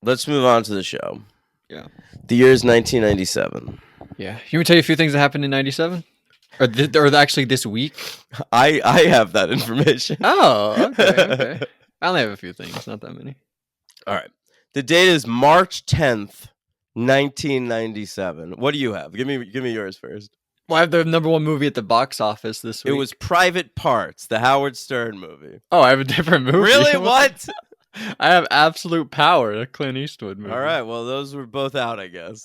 let's move on to the show. Yeah. The year is 1997. Yeah. You want me to tell you a few things that happened in 97? Or actually this week? I have that information. Oh, okay. I only have a few things, not that many. All right. The date is March 10th, 1997. What do you have? Give me yours first. Well, I have the number one movie at the box office this week. It was Private Parts, the Howard Stern movie. Oh, I have a different movie. Really? What? I have Absolute Power, a Clint Eastwood movie. All right. Well, those were both out, I guess.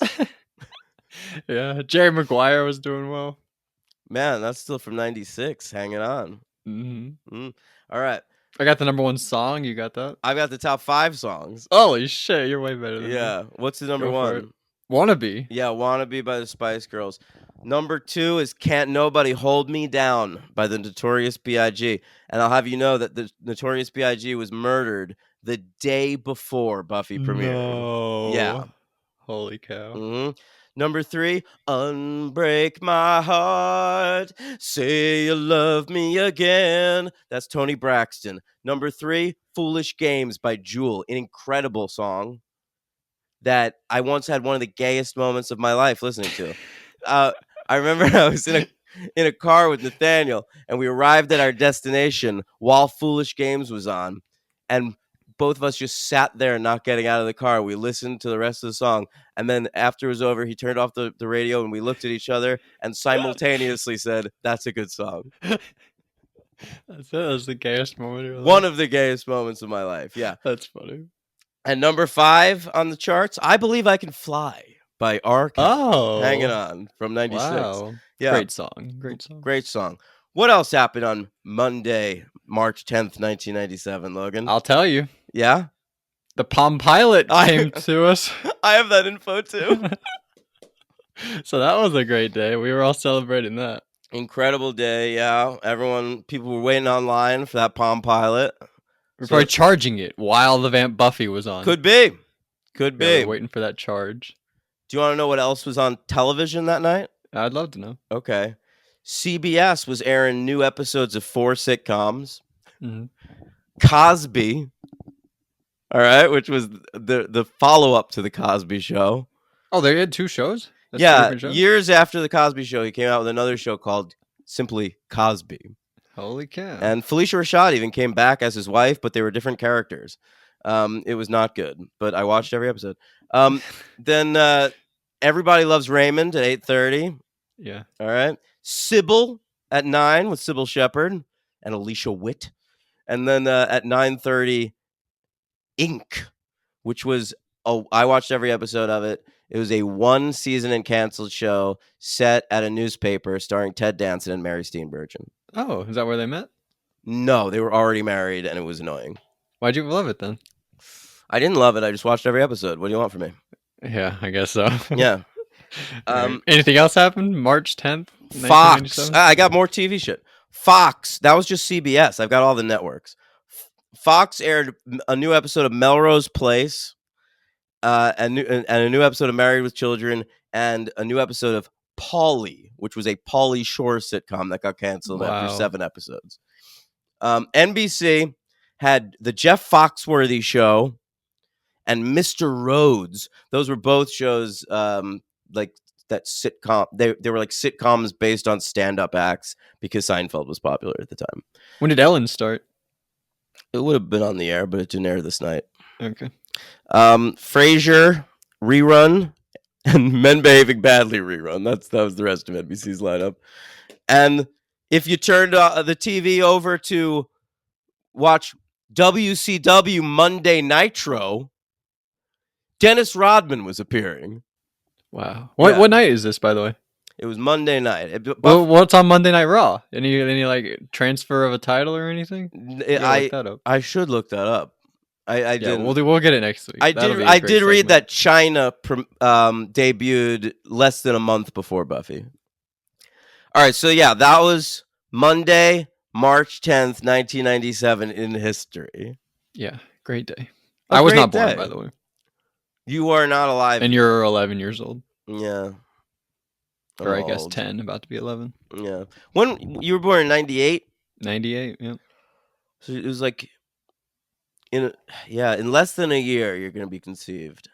Yeah. Jerry Maguire was doing well. Man, that's still from 96. Hanging on. Mm-hmm. All right. I got the number one song. You got that? I've got the top 5 songs. Holy shit, you're way better than me. Yeah. What's the number Go for it. 1? Wannabe. Yeah, Wannabe by the Spice Girls. Number 2 is Can't Nobody Hold Me Down by the Notorious B.I.G. And I'll have you know that the Notorious B.I.G. was murdered the day before Buffy premiered. No. Yeah. Holy cow. Mm-hmm. Number 3, Unbreak My Heart, Say You Love Me Again. That's Toni Braxton. Number 3, Foolish Games by Jewel, an incredible song that I once had one of the gayest moments of my life listening to. I remember I was in a car with Nathaniel, and we arrived at our destination while Foolish Games was on, and both of us just sat there not getting out of the car. We listened to the rest of the song, and then after it was over, he turned off the radio, and we looked at each other and simultaneously said, "That's a good song." That was the gayest moment of your life. One of the gayest moments of my life, yeah. That's funny. And number 5 on the charts, I Believe I Can Fly by R. Kelly. Oh. Hanging On from 96. Wow. Yeah. Great song. Great song. What else happened on Monday, March 10th, 1997, Logan? I'll tell you. Yeah? The Palm Pilot came to us. I have that info too. So that was a great day. We were all celebrating that. Incredible day, yeah. People were waiting online for that Palm Pilot. We're probably charging it while the Vamp Buffy was on. Could be. Yeah, waiting for that charge. Do you want to know what else was on television that night? I'd love to know. Okay. CBS was airing new episodes of 4 sitcoms. Mm-hmm. Cosby, all right, which was the follow-up to The Cosby Show. Oh, they had 2 shows? That's 2 different shows? Years after The Cosby Show, he came out with another show called simply Cosby. Holy cow. And Felicia Rashad even came back as his wife, but they were different characters. It was not good, but I watched every episode. Then Everybody Loves Raymond at 8:30. Yeah. All right. Sybil at 9 with Sybil Shepherd and Alicia Witt. And then at 9:30, Ink, which was, I watched every episode of it. It was a 1 season and canceled show set at a newspaper starring Ted Danson and Mary Steenburgen. Oh, is that where they met? No, they were already married, and it was annoying. Why'd you love it then? I didn't love it. I just watched every episode. What do you want from me? Yeah, I guess so. Yeah. Anything else happened? March 10th? Fox. I got more TV shit. Fox. That was just CBS. I've got all the networks. Fox aired a new episode of Melrose Place, and a new episode of Married with Children, and a new episode of Pauly, which was a Pauly Shore sitcom that got canceled after 7 episodes. NBC had the Jeff Foxworthy Show and Mr. Rhodes. Those were both shows like that sitcom. They were like sitcoms based on stand-up acts because Seinfeld was popular at the time. When did Ellen start? It would have been on the air, but it didn't air this night. Okay. Frasier rerun and Men Behaving Badly rerun. That was the rest of NBC's lineup. And if you turned the TV over to watch WCW Monday Nitro, Dennis Rodman was appearing. Wow. What night is this, by the way? It was Monday night. Well, what's on Monday Night Raw? Any like transfer of a title or anything? I should look that up. I didn't. We'll get it next week. I did read that China debuted less than a month before Buffy. All right, so yeah, that was Monday, March 10th, 1997 in history. Yeah, great day. I was not born, by the way. You are not alive. And you're 11 years old. Yeah. Or I guess 10, about to be 11. Yeah. When you were born in 98? 98, yeah. So it was like in less than a year, you're gonna be conceived.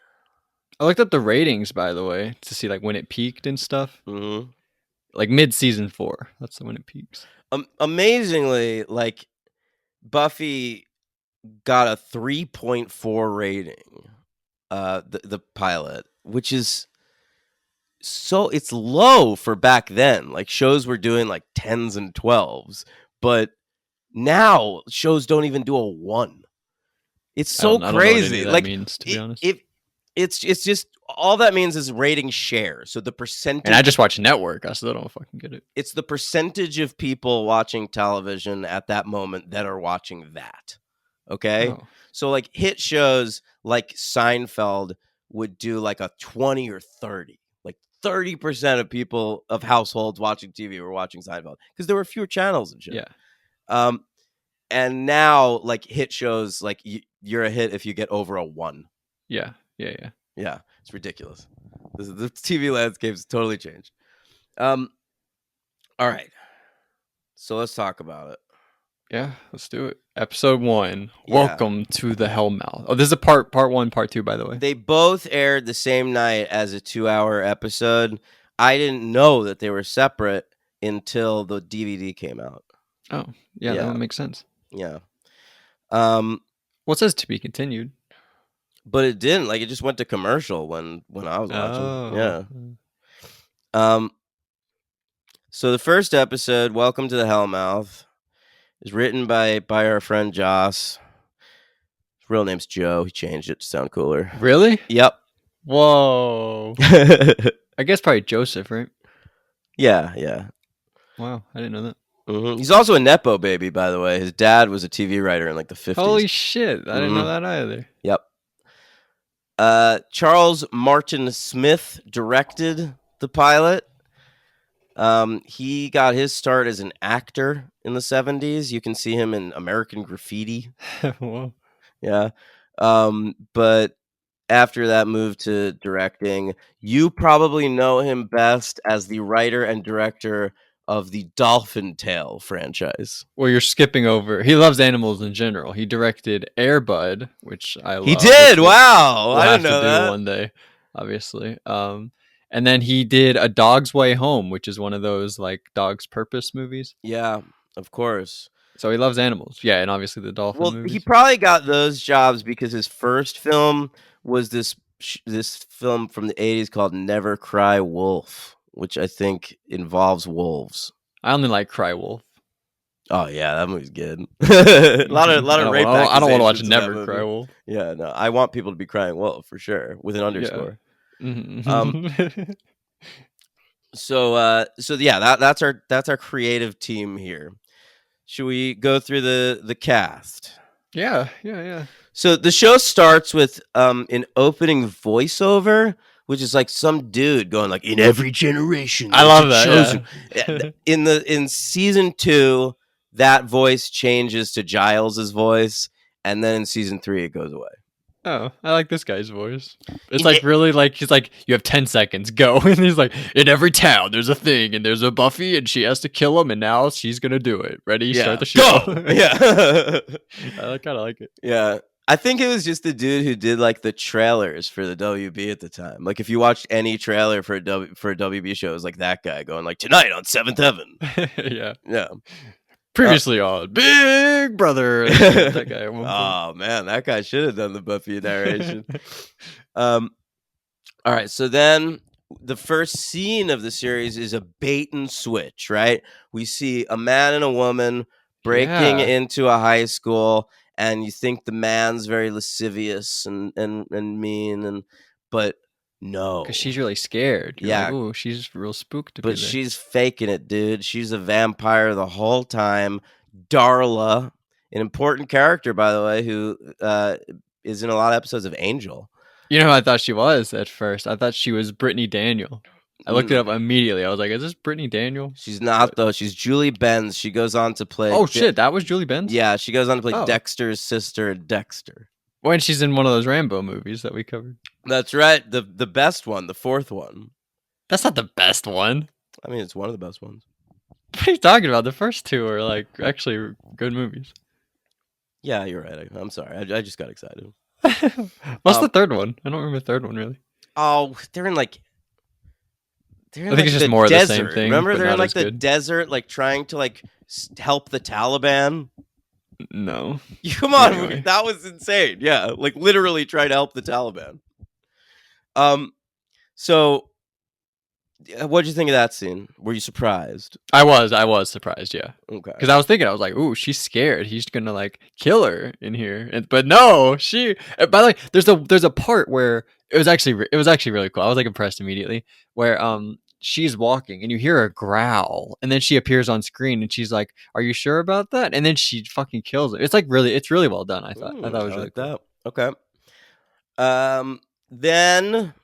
I looked up the ratings, by the way, to see like when it peaked and stuff. Hmm. Like mid season 4. That's when it peaks. Amazingly, like Buffy got a 3.4 rating. The pilot, which is so it's low for back then. Like shows were doing like 10s and 12s, but now shows don't even do a 1. It's so I don't know what any crazy. of that Like means, to be it, honest. it it's just all that means is rating share. So the And I percentage just watch network. I still don't fucking get it. it's the percentage of people watching television at that moment that are watching that. Okay? Oh, So like hit shows like Seinfeld would do like a 20 or 30. Like 30% of people of households watching TV were watching Seinfeld because there were fewer channels and shit. yeah, Um and now like hit shows like you're a hit if you get over a 1. yeah, yeah, yeah. Yeah, it's ridiculous. The TV landscape's totally changed. All right. So let's talk about it. Yeah, let's do it. Episode 1. Yeah. Welcome to the Hellmouth. Oh, this is a part 1, part 2, by the way. They both aired the same night as a 2-hour episode. I didn't know that they were separate until the DVD came out. Oh, yeah, that would make sense. Yeah. Well, it says to be continued. But it didn't. Like it just went to commercial when I was watching. Oh. Yeah. So the first episode, Welcome to the Hellmouth, is written by our friend Joss. His real name's Joe. He changed it to sound cooler. Really? Yep. Whoa. I guess probably Joseph, right? Yeah. Wow, I didn't know that. Mm-hmm. He's also a Nepo baby, by the way. His dad was a TV writer in like the 50s. Holy shit, I didn't know that either. Yep. Charles Martin Smith directed the pilot. He got his start as an actor in the 70s. You can see him in American Graffiti. Whoa. Yeah. But after that moved to directing, you probably know him best as the writer and director of the Dolphin Tale franchise. Well, you're skipping over. He loves animals in general. He directed Air Bud, which I love. He did. Wow. We'll I have didn't know to do that. one day, obviously. And then he did A Dog's Way Home, which is one of those like Dog's Purpose movies. Yeah, of course. So he loves animals. Yeah, and obviously the dolphin Well, movies. he probably got those jobs because his first film was this film from the 80s called Never Cry Wolf, which I think involves wolves. I only like Cry Wolf. Oh yeah, that movie's good. a lot of rape. I don't want to watch accusations in Never that Cry movie. Wolf. Yeah, no, I want people to be crying wolf for sure with an underscore. Yeah. So yeah, that's our creative team here. Should we go through the cast? Yeah. So the show starts with an opening voiceover, which is like some dude going like, "In every generation." I love that. Yeah. In season 2, that voice changes to Giles's voice, and then in season 3 it goes away. Oh, I like this guy's voice. It's like really like he's like, you have 10 seconds, go. And he's like, in every town there's a thing, and there's a Buffy, and she has to kill him, and now she's gonna do it. Ready? Start the show. Go! Yeah. I kind of like it. Yeah. I think it was just the dude who did like the trailers for the WB at the time. Like if you watched any trailer for a WB show, it was like that guy going like, "Tonight on Seventh Heaven." Yeah. Previously on Big Brother. That guy at one point. Oh man, that guy should have done the Buffy narration. All right, so then the first scene of the series is a bait and switch, right? We see a man and a woman breaking into a high school, and you think the man's very lascivious and mean, but no, because she's really scared. You're Yeah. like, ooh, she's real spooked to be but there. she's faking it, dude. She's a vampire the whole time. Darla, an important character, by the way, who is in a lot of episodes of Angel. You know who I thought she was at first? I thought she was Brittany Daniel. I looked it up immediately. I was like, is this Brittany Daniel? She's not, though. She's Julie Benz. She goes on to play... Oh, shit. That was Julie Benz? Yeah, she goes on to play Oh. Dexter's sister in Dexter. When she's in one of those Rambo movies that we covered. That's right. The best one, the fourth one. That's not the best one. I mean, it's one of the best ones. What are you talking about? The first two are like actually good movies. Yeah, you're right. I'm sorry. I just got excited. What's the third one? I don't remember the third one really. Oh, they're in I think like it's just the more of the same desert. thing, Remember, but they're in not like as the good. desert, like trying to like help the Taliban. No. Come on, Anyway. that was insane. Yeah, like literally trying to help the Taliban. So what'd you think of that scene? Were you surprised? I was surprised, yeah. Okay. Because I was thinking, I was like, "Ooh, she's scared. He's gonna like kill her in here." But no, she. By the way, there's a part where it was actually really cool. I was like impressed immediately. Where she's walking and you hear her growl, and then she appears on screen and she's like, "Are you sure about that?" And then she fucking kills it. It's really well done. I thought it I was really like cool. that. Okay. Then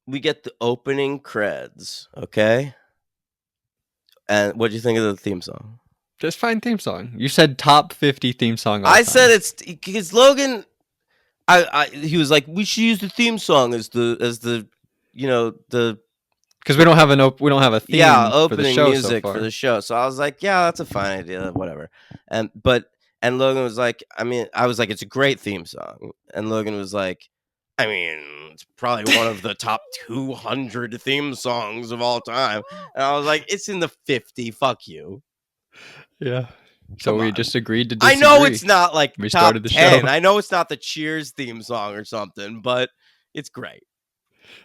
we get the opening creds. Okay. And what do you think of the theme song? Just fine theme song. You said top 50 theme song all I time. said it's because Logan. He was like, we should use the theme song as the the Because we don't have a theme for the opening show so music for far. the show. So I was like, yeah, that's a fine idea, whatever. And Logan was like, I was like, it's a great theme song. And Logan was like, it's probably one of the top 200 theme songs of all time. And I was like, it's in the 50. Fuck you. Yeah. So Come we on. just agreed to I know disagree. it's not like We top started the 10. show. I know it's not the Cheers theme song or something, but it's great.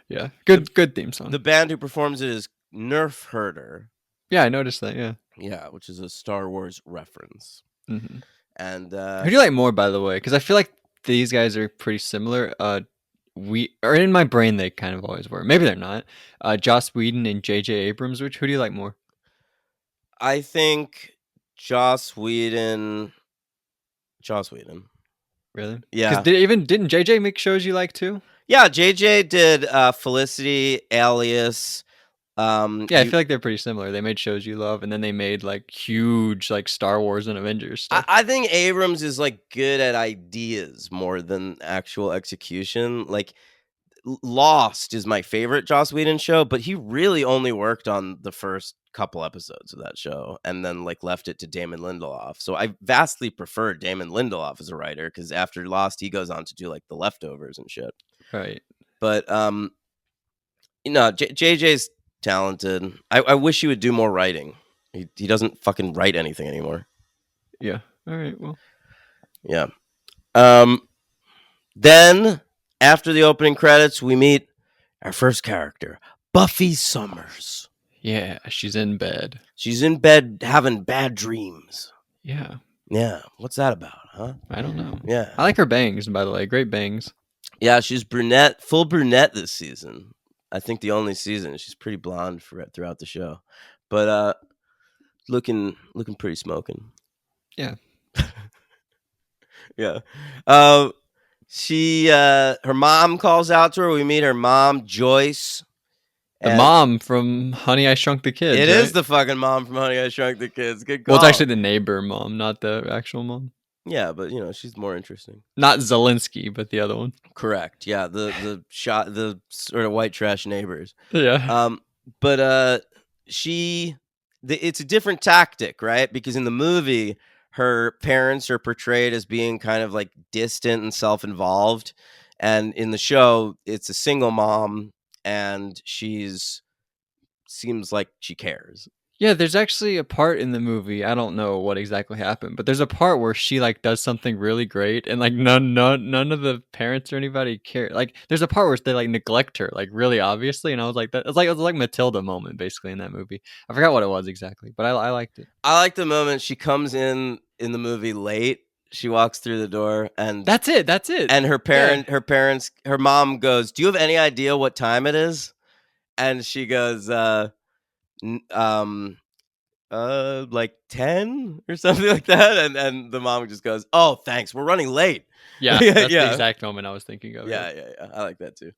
Yeah. Good theme song. The band who performs it is Nerf Herder. Yeah, I noticed that, yeah. Yeah, which is a Star Wars reference. Mm-hmm. And Who do you like more, by the way? Because I feel like these guys are pretty similar. Or in my brain, they kind of always were. Maybe they're not. Joss Whedon and J.J. Abrams. Who do you like more? I think Joss Whedon. Joss Whedon. Really? Yeah. Because didn't J.J. make shows you like too? Yeah, JJ did Felicity, Alias. Yeah, I feel like they're pretty similar. They made shows you love, and then they made like huge like Star Wars and Avengers stuff. I think Abrams is like good at ideas more than actual execution. Like Lost is my favorite Joss Whedon show, but he really only worked on the first couple episodes of that show and then like left it to Damon Lindelof. So I vastly prefer Damon Lindelof as a writer because after Lost, he goes on to do like The Leftovers and shit. Right. But JJ's talented. I wish he would do more writing. He doesn't fucking write anything anymore. Yeah. All right. Well. Yeah. Then after the opening credits, we meet our first character, Buffy Summers. Yeah, she's in bed. She's in bed having bad dreams. Yeah. Yeah. What's that about, huh? I don't know. Yeah. I like her bangs, by the way. Great bangs. Yeah, she's brunette, full brunette this season. I think the only season. She's pretty blonde throughout the show. But looking pretty smoking. Yeah. Yeah. She her mom calls out to her. We meet her mom, Joyce. The mom from Honey, I Shrunk the Kids. It right? is the fucking mom from Honey, I Shrunk the Kids. Good call. Well, it's actually the neighbor mom, not the actual mom. Yeah, but she's more interesting. Not Zelensky, but the other one. Correct. Yeah, the sort of white trash neighbors. Yeah. But it's a different tactic, right? Because in the movie, her parents are portrayed as being kind of like distant and self-involved, and in the show, it's a single mom, and seems like she cares. Yeah, there's actually a part in the movie. I don't know what exactly happened, but there's a part where she like does something really great, and like none of the parents or anybody care. Like, there's a part where they like neglect her, like really obviously, and I was like, it was like Matilda moment basically in that movie. I forgot what it was exactly, but I liked it. I like the moment she comes in the movie late. She walks through the door, and that's it. And her mom goes, "Do you have any idea what time it is?" And she goes, like 10 or something like that, and the mom just goes, "Oh, thanks, we're running late." Yeah, that's the exact moment I was thinking of. Yeah, I like that too.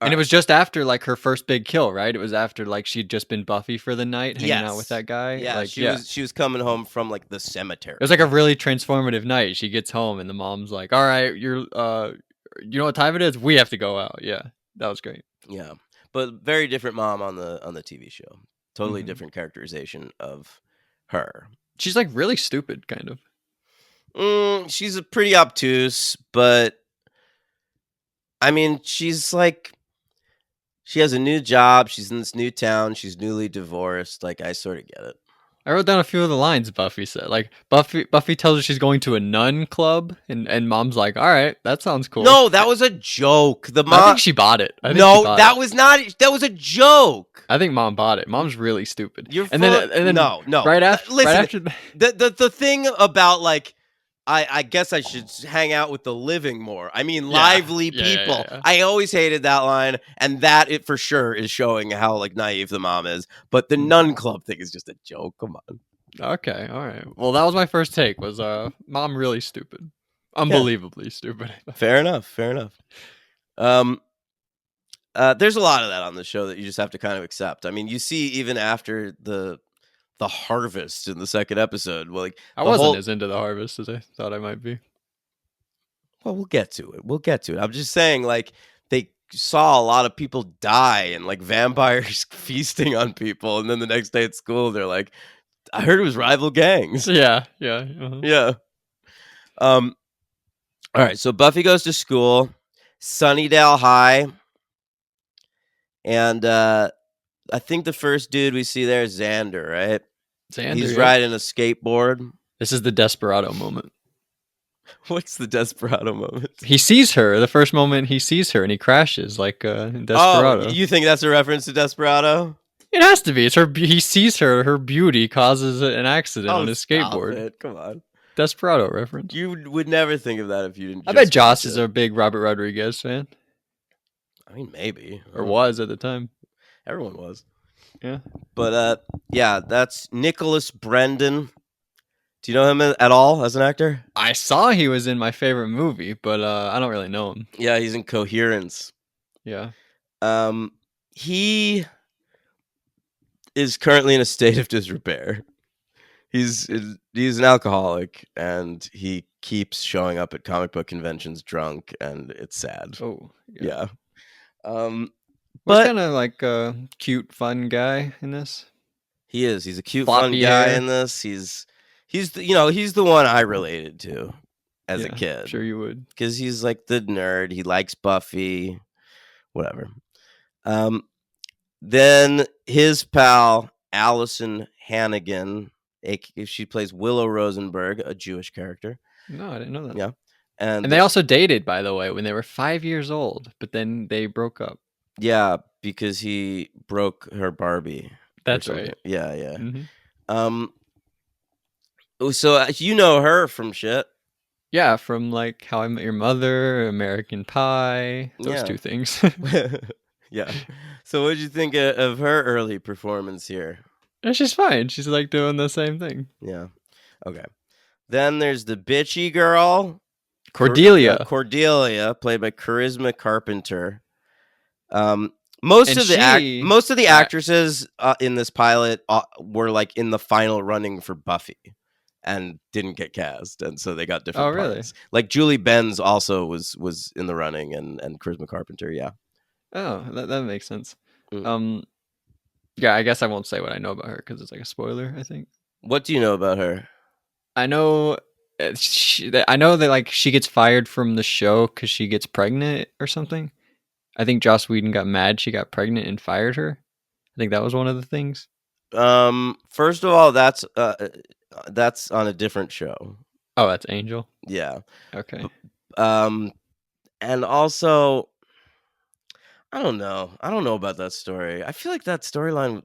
It was just after like her first big kill, right? It was after like she'd just been Buffy for the night, hanging out with that guy. Yeah, she was coming home from like the cemetery. It was like a really transformative night. She gets home and the mom's like, "All right, you know what time it is? We have to go out." Yeah, that was great. Yeah, but very different mom on the TV show. Totally different characterization of her. She's like really stupid, kind of. She's a pretty obtuse, but I mean, she's like, she has a new job. She's in this new town. She's newly divorced. Like, I sort of get it. I wrote down a few of the lines Buffy said. Like Buffy tells her she's going to a nun club, and Mom's like, "All right, that sounds cool." No, that was a joke. The mom. I think she bought it. Was not. That was a joke. I think Mom bought it. Mom's really stupid. And then no. Right after, Listen, the thing about like, I guess I should hang out with the living more. I mean, lively people. Yeah. I always hated that line, and that it for sure is showing how like naive the mom is. But the nun club thing is just a joke. Come on. Okay, all right. Well, that was my first take. Was Mom really stupid? Unbelievably stupid. Fair enough. There's a lot of that on the show that you just have to kind of accept. I mean, you see even after the harvest in the second episode. Well, like I wasn't as into the harvest as I thought I might be. Well, we'll get to it. I'm just saying, like, they saw a lot of people die and like vampires feasting on people, and then the next day at school, they're like, "I heard it was rival gangs." Yeah. Yeah. All right. So Buffy goes to school, Sunnydale High, and I think the first dude we see there is Xander, right? He's riding a skateboard. This is the Desperado moment. What's the Desperado moment? He sees her. The first moment he sees her, and he crashes like in Desperado. Oh, you think that's a reference to Desperado? It has to be. It's her. He sees her. Her beauty causes an accident on his skateboard. It. Come on. Desperado reference. You would never think of that if you didn't. I bet Joss is a big Robert Rodriguez fan. I mean, maybe. Or was at the time. Everyone was. Yeah. But yeah, that's Nicholas Brendan. Do you know him at all as an actor? I saw he was in my favorite movie, but I don't really know him. Yeah, he's in Coherence. Yeah. He is currently in a state of disrepair. He's an alcoholic, and he keeps showing up at comic book conventions drunk, and it's sad. Oh, yeah. But kind of like a cute, fun guy in this. He is. He's a cute, fun guy in this. He's the one I related to as a kid. I'm sure you would, because he's like the nerd. He likes Buffy, whatever. Then his pal Allison Hannigan, she plays Willow Rosenberg, a Jewish character. No, I didn't know that. Yeah, and they also dated, by the way, when they were 5 years old. But then they broke up. Yeah, because he broke her Barbie. That's right. Yeah. Mm-hmm. So you know her from shit. Yeah, from like How I Met Your Mother, American Pie, those two things. Yeah. So what did you think of her early performance here? She's fine. She's like doing the same thing. Yeah. Okay. Then there's the bitchy girl, Cordelia. Cordelia, played by Charisma Carpenter. Most of the actresses in this pilot were like in the final running for Buffy, and didn't get cast, and so they got different parts. Really? Like Julie Benz also was in the running, and Charisma Carpenter. Yeah. Oh, that makes sense. Yeah, I guess I won't say what I know about her because it's like a spoiler, I think. What do you know about her? I know that like she gets fired from the show because she gets pregnant or something. I think Joss Whedon got mad she got pregnant and fired her. I think that was one of the things. First of all, that's on a different show. Oh, that's Angel? Yeah. Okay. And also, I don't know about that story. I feel like that storyline,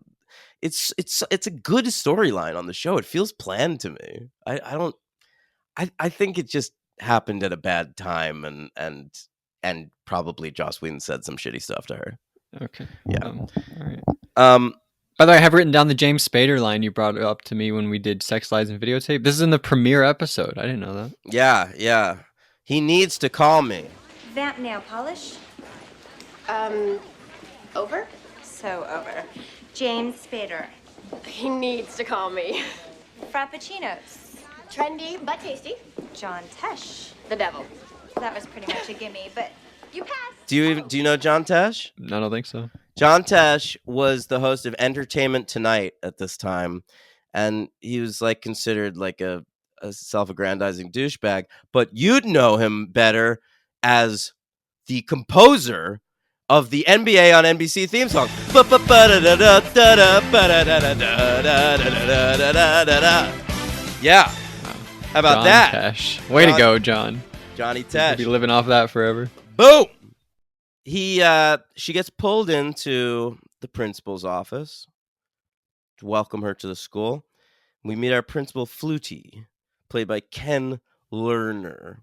it's a good storyline on the show. It feels planned to me. I think it just happened at a bad time, and probably Joss Whedon said some shitty stuff to her. Okay. Yeah. All right. By the way, I have written down the James Spader line you brought up to me when we did Sex, Lies, and Videotape. This is in the premiere episode. I didn't know that. Yeah. He needs to call me. Vamp nail polish. Over? So over. James Spader. He needs to call me. Frappuccinos. Trendy, but tasty. John Tesh. The devil. That was pretty much a gimme, but you passed. Do you know John Tesh? I don't think so. John Tesh was the host of Entertainment Tonight at this time, and he was like considered like a a self-aggrandizing douchebag, but you'd know him better as the composer of the NBA on NBC theme song. Yeah. How about John that? Tesh. Way to go, John. Johnny You'll Tesh. be living off that forever. Boom. She gets pulled into the principal's office to welcome her to the school. We meet our principal, Flutie, played by Ken Lerner.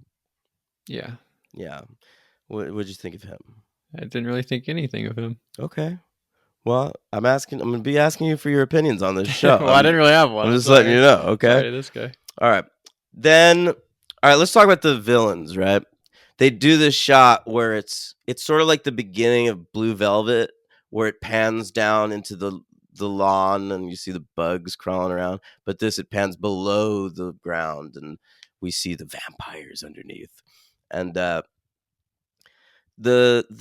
Yeah. Yeah. What'd you think of him? I didn't really think anything of him. Okay. Well, I'm going to be asking you for your opinions on this show. Well, I didn't really have one. I'm just letting you know, okay? Sorry, this guy. All right. Then, all right, let's talk about the villains, right? They do this shot where it's sort of like the beginning of Blue Velvet, where it pans down into the lawn and you see the bugs crawling around. But it pans below the ground and we see the vampires underneath. And the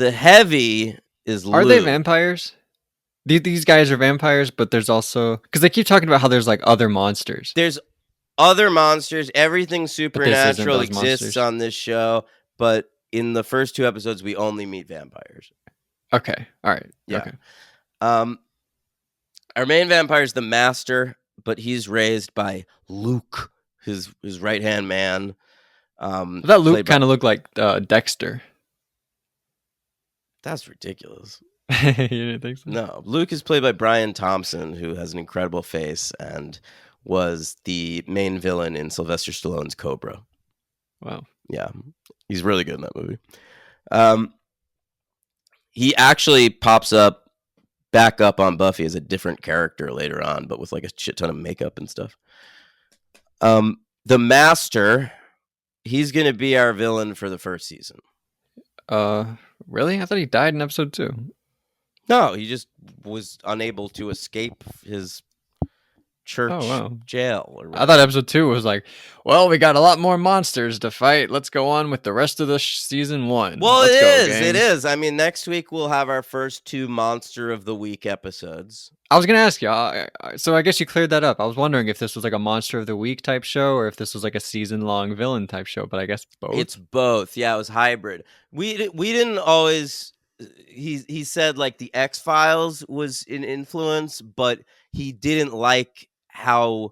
heavy is Are Luke. they vampires? These guys are vampires, but there's also... Because they keep talking about how there's like other monsters. There's other monsters. Everything supernatural exists monsters. on this show. But in the first 2 episodes, we only meet vampires. Okay. All right. Yeah. Okay. Our main vampire is the Master, but he's raised by Luke, his right-hand man. That Luke kind of looked like Dexter. That's ridiculous. You didn't think so? No. Luke is played by Brian Thompson, who has an incredible face and was the main villain in Sylvester Stallone's Cobra. Wow. Yeah. He's really good in that movie. He actually pops back up on Buffy as a different character later on, but with like a shit ton of makeup and stuff. The Master, he's going to be our villain for the first season. Really? I thought he died in episode 2. No, he just was unable to escape his church jail. Or I thought episode 2 was like, well, we got a lot more monsters to fight. Let's go on with the rest of the season 1. Well, Let's it is. I mean, next week we'll have our first 2 Monster of the Week episodes. I was going to ask you, so I guess you cleared that up. I was wondering if this was like a Monster of the Week type show or if this was like a season-long villain type show, but I guess both. It's both. Yeah, it was hybrid. We didn't always... He said like the X-Files was an influence, but he didn't like how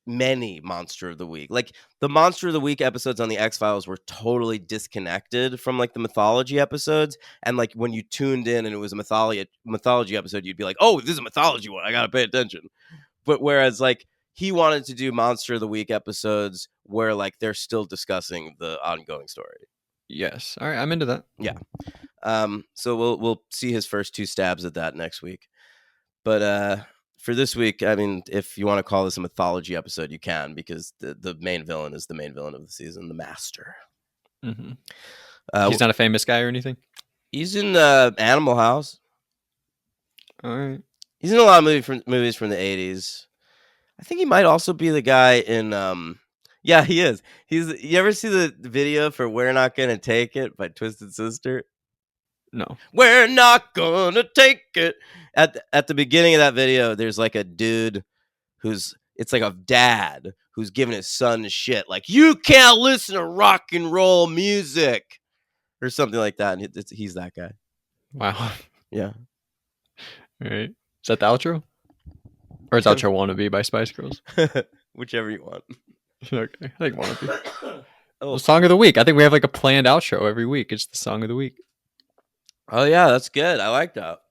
many Monster of the Week. Like the Monster of the Week episodes on the X-Files were totally disconnected from like the mythology episodes. And like when you tuned in and it was a mythology episode, you'd be like, oh, this is a mythology one. I got to pay attention. But whereas like he wanted to do Monster of the Week episodes where like they're still discussing the ongoing story. Yes. All right. I'm into that. Yeah. So we'll see his first 2 stabs at that next week. But for this week, I mean, if you want to call this a mythology episode, you can, because the main villain is the main villain of the season, the Master. Mm-hmm. He's not a famous guy or anything? He's in Animal House. All right. He's in a lot of movies from the 80s. I think he might also be the guy in... yeah, he is. You ever see the video for We're Not Gonna Take It by Twisted Sister? No. We're not gonna take it. At the beginning of that video, there's like a dude it's like a dad who's giving his son shit. Like, you can't listen to rock and roll music or something like that. And he's that guy. Wow. Yeah. All right. Is that the outro? Or is outro Wannabe by Spice Girls? Whichever you want. Okay. I think Wannabe. Oh. The song of the week. I think we have like a planned outro every week. It's the song of the week. Oh, yeah, that's good. I like that.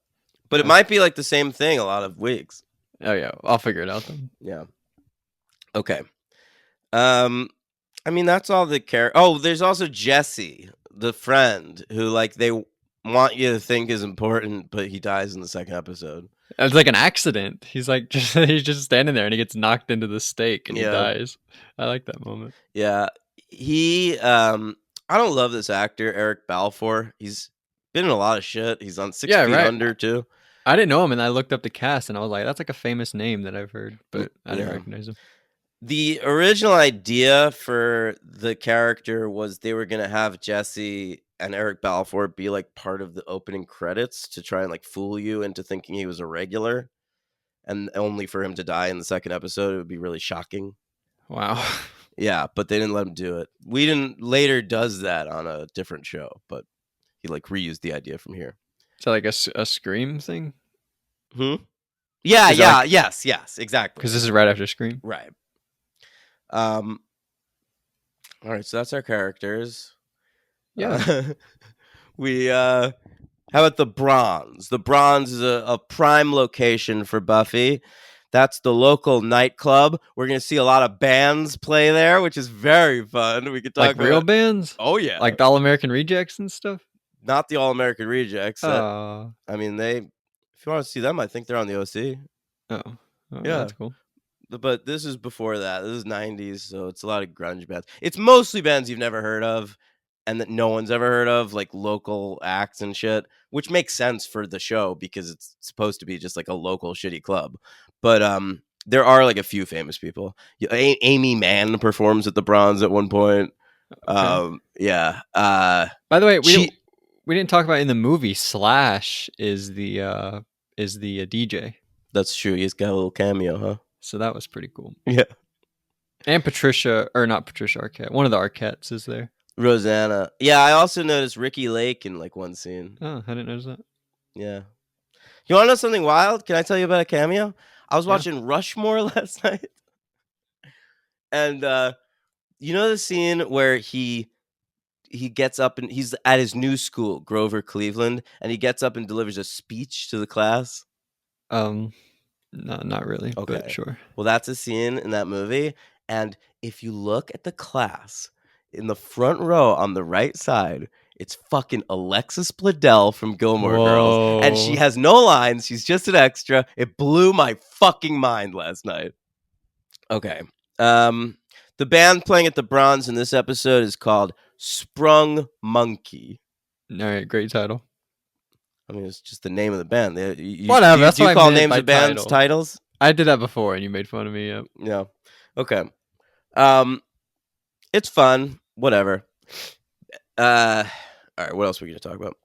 But it might be like the same thing a lot of weeks. Oh, yeah. I'll figure it out then. Yeah. Okay. I mean, that's all the Oh, there's also Jesse, the friend, who like they want you to think is important, but he dies in the second episode. It's like an accident. He's like he's just standing there and he gets knocked into the stake and he dies. I like that moment. Yeah. I don't love this actor, Eric Balfour. He's been in a lot of shit. He's on 6 Feet Under too. I didn't know him, and I looked up the cast, and I was like, that's like a famous name that I've heard, but I didn't recognize him. The original idea for the character was they were going to have Jesse and Eric Balfour be like part of the opening credits to try and like fool you into thinking he was a regular, and only for him to die in the second episode. It would be really shocking. Wow. Yeah, but they didn't let him do it. Whedon later does that on a different show, but he like reused the idea from here. Is that like a Scream thing? Yeah, Is that like- yes, exactly. Because this is right after Scream. Right. All right, so that's our characters. Yeah. How about the Bronze? The Bronze is a prime location for Buffy. That's the local nightclub. We're gonna see a lot of bands play there, which is very fun. We could talk Like real about, bands? oh yeah, Like the All American Rejects and stuff? not the All American Rejects. Oh. I mean, if you want to see them, I think they're on the OC. Oh. Yeah. That's cool. But this is before that. This is 90s, so it's a lot of grunge bands. It's mostly bands you've never heard of and that no one's ever heard of, like local acts and shit, which makes sense for the show because it's supposed to be just like a local shitty club. But there are like a few famous people. Amy Mann performs at the Bronze at one point. Okay. Yeah. By the way, we didn't talk about in the movie. Slash is the DJ. That's true. He's got a little cameo, huh? So that was pretty cool. Yeah. And Patricia, or not Patricia Arquette, one of the Arquettes is there. Rosanna. Yeah, I also noticed Ricky Lake in like one scene. Oh, I didn't notice that. Yeah. You want to know something wild? Can I tell you about a cameo? I was watching Rushmore last night. And you know the scene where he gets up and he's at his new school, Grover Cleveland, and he gets up and delivers a speech to the class? No, not really. Okay. But sure. Well, that's a scene in that movie. And if you look at the class in the front row on the right side, it's fucking Alexis Bledel from Gilmore Girls. And she has no lines. She's just an extra. It blew my fucking mind last night. Okay. The band playing at the Bronze in this episode is called Sprung Monkey. All right, great title. I mean, it's just the name of the band. Whatever. That's do you what I call meant names by of bands title. titles? I did that before, and you made fun of me. Yep. Yeah. Okay. It's fun. Whatever. All right. What else are we gonna talk about?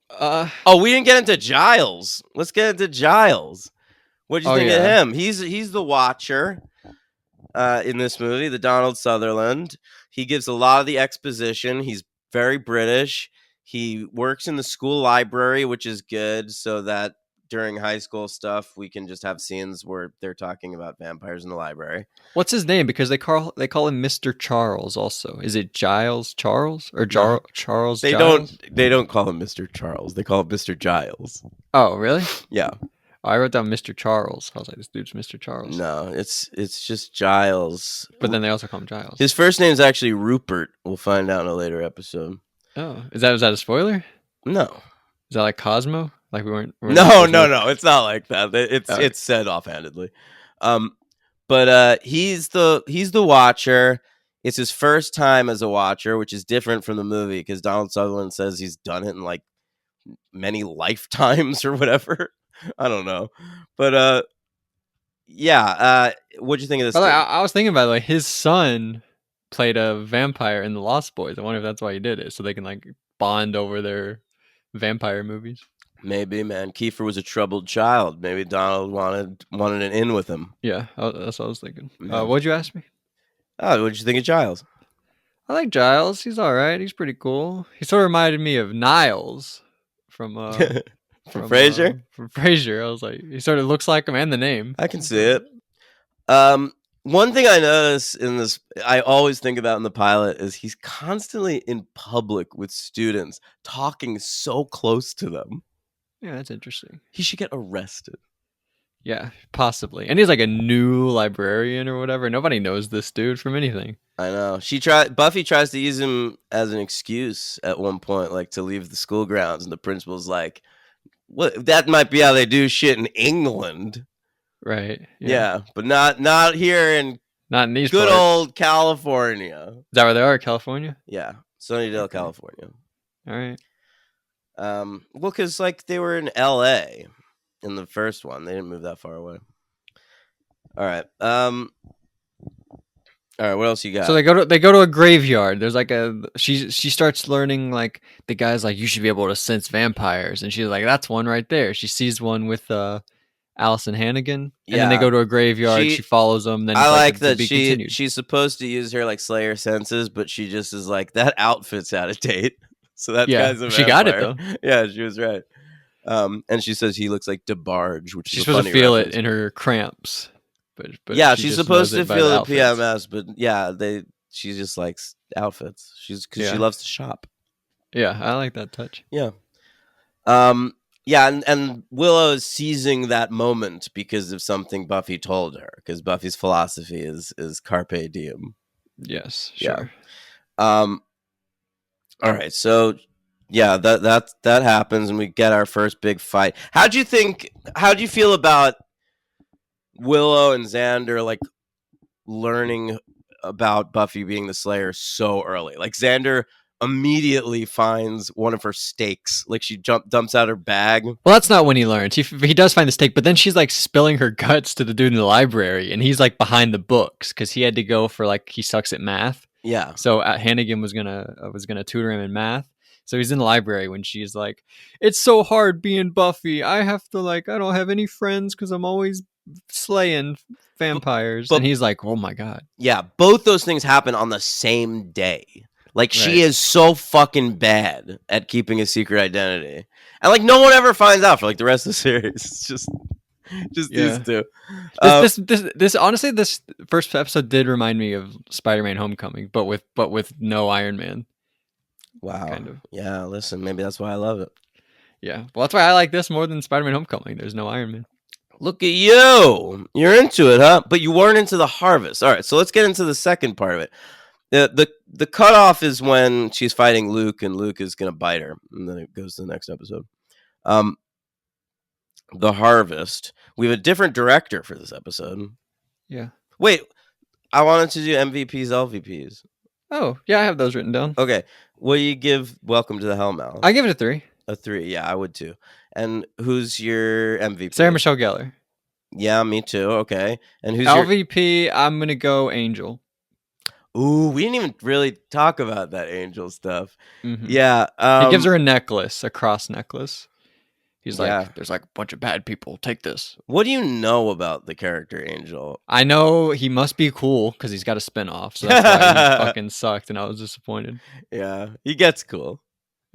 Oh, we didn't get into Giles. Let's get into Giles. What'd you think of him? He's the Watcher in this movie, the Donald Sutherland. He gives a lot of the exposition. He's very British. He works in the school library, which is good, so that during high school stuff, we can just have scenes where they're talking about vampires in the library. What's his name? Because they call him Mr. Charles. Also, is it Giles Charles or Charles? They Giles? don't call him Mr. Charles. They call him Mr. Giles. Oh, really? Yeah. I wrote down Mr. Charles. I was like, this dude's Mr. Charles. No, it's just Giles. But then they also call him Giles. His first name is actually Rupert. We'll find out in a later episode. Oh, is that a spoiler? No. Is that like Cosmo? Like we weren't no. It's not like that. It's said offhandedly. But he's the Watcher. It's his first time as a Watcher, which is different from the movie because Donald Sutherland says he's done it in like many lifetimes or whatever. I don't know, but yeah. What'd you think of this? I was thinking about it, like his son played a vampire in The Lost Boys. I wonder if that's why he did it, so they can like bond over their vampire movies. Maybe, man. Kiefer was a troubled child. Maybe Donald wanted an in with him. Yeah, that's what I was thinking. Yeah. What'd you ask me? Oh, what'd you think of Giles? I like Giles. He's all right. He's pretty cool. He sort of reminded me of Niles from from Frasier. From Frasier, I was like, he sort of looks like him, and the name. I can see it. One thing I notice in this, I always think about in the pilot, is he's constantly in public with students, talking so close to them. Yeah, that's interesting. He should get arrested. Yeah, possibly. And he's like a new librarian or whatever. Nobody knows this dude from anything. I know. Buffy tries to use him as an excuse at one point, like to leave the school grounds, and the principal's like, "What? That might be how they do shit in England." Right. Yeah, but not here in these good parts. old California. Is that where they are, California? Yeah, Sunnydale, Okay. California. All right. Well, because like they were in L.A. in the first one, they didn't move that far away. All right. All right. What else you got? So they go to a graveyard. There's like she starts learning, like the guy's like, you should be able to sense vampires, and she's like, that's one right there. She sees one with Allison Hannigan, and then they go to a graveyard. She follows them. Then I like to that be continued. she's supposed to use her like Slayer senses, but she just is like, that outfit's out of date. So that guy's a vampire. She got it though. Yeah, she was right. And she says he looks like DeBarge, which she's is supposed to feel reference. it in her cramps. But yeah, she's supposed to feel the outfits. PMS, but yeah, she just likes outfits. Because she loves to shop. Yeah, I like that touch. Yeah. Yeah, and Willow is seizing that moment because of something Buffy told her. Because Buffy's philosophy is carpe diem. Yes, sure. Yeah. All right, so yeah, that happens, and we get our first big fight. How'd you feel about Willow and Xander like learning about Buffy being the Slayer so early? Like Xander immediately finds one of her stakes. Like she dumps out her bag. Well, that's not when he learns. He does find the stake, but then she's like spilling her guts to the dude in the library, and he's like behind the books because he had to go for like he sucks at math. Yeah. So Hannigan was gonna tutor him in math. So he's in the library when she's like, "It's so hard being Buffy. I don't have any friends because I'm always slaying vampires." And he's like, "Oh my god." Yeah, both those things happen on the same day. Like she is so fucking bad at keeping a secret identity, and like no one ever finds out for like the rest of the series. It's just these two. This honestly, this first episode did remind me of Spider-Man: Homecoming, but with no Iron Man. Wow. Kind of. Yeah, listen, maybe that's why I love it. Yeah. Well, that's why I like this more than Spider-Man: Homecoming. There's no Iron Man. Look at you. You're into it, huh? But you weren't into the harvest. All right, so let's get into the second part of it. The cutoff is when she's fighting Luke, and Luke is going to bite her. And then it goes to the next episode. The harvest. We have a different director for this episode. Yeah. Wait, I wanted to do MVPs, LVPs. Oh, yeah, I have those written down. Okay. Will you give Welcome to the Hellmouth? I give it a 3. A 3, yeah, I would too. And who's your MVP? Sarah Michelle Gellar. Yeah, me too. Okay. And who's LVP? I'm gonna go Angel. Ooh, we didn't even really talk about that Angel stuff. Mm-hmm. Yeah. He gives her a necklace, a cross necklace. He's like, there's like a bunch of bad people. Take this. What do you know about the character Angel? I know he must be cool because he's got a spinoff. So that's why he fucking sucked, and I was disappointed. Yeah, he gets cool.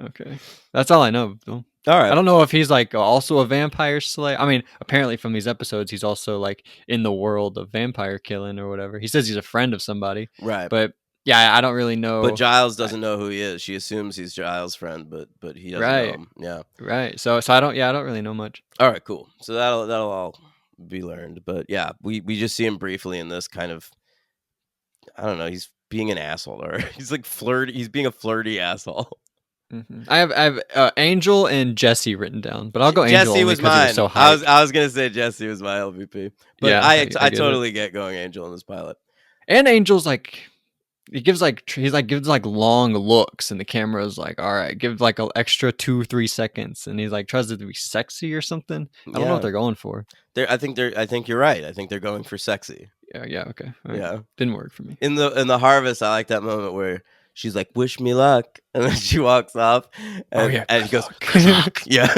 Okay, that's all I know, Bill. All right. I don't know if he's like also a vampire slayer. I mean, apparently from these episodes, he's also like in the world of vampire killing or whatever. He says he's a friend of somebody. Right. But yeah, I don't really know. But Giles doesn't know who he is. She assumes he's Giles' friend, but he doesn't know him. Yeah. Right. So I don't really know much. All right, cool. So that'll all be learned. But yeah, we just see him briefly in this kind of, I don't know, he's being an asshole, or he's like flirty. He's being a flirty asshole. Mm-hmm. I have Angel and Jesse written down, but I'll go Angel Jesse was mine. So I was gonna say Jesse was my LVP, but yeah, I totally get going Angel in this pilot. And Angel's like, gives long looks, and the camera's like, all right, give like an extra 2-3 seconds, and he's like tries to be sexy or something. I don't know what they're going for. I think you're right. I think they're going for sexy. Yeah. Okay. Right. Yeah. Didn't work for me. In the harvest, I like that moment where she's like, "Wish me luck," and then she walks off, and he goes, "Good luck." Yeah.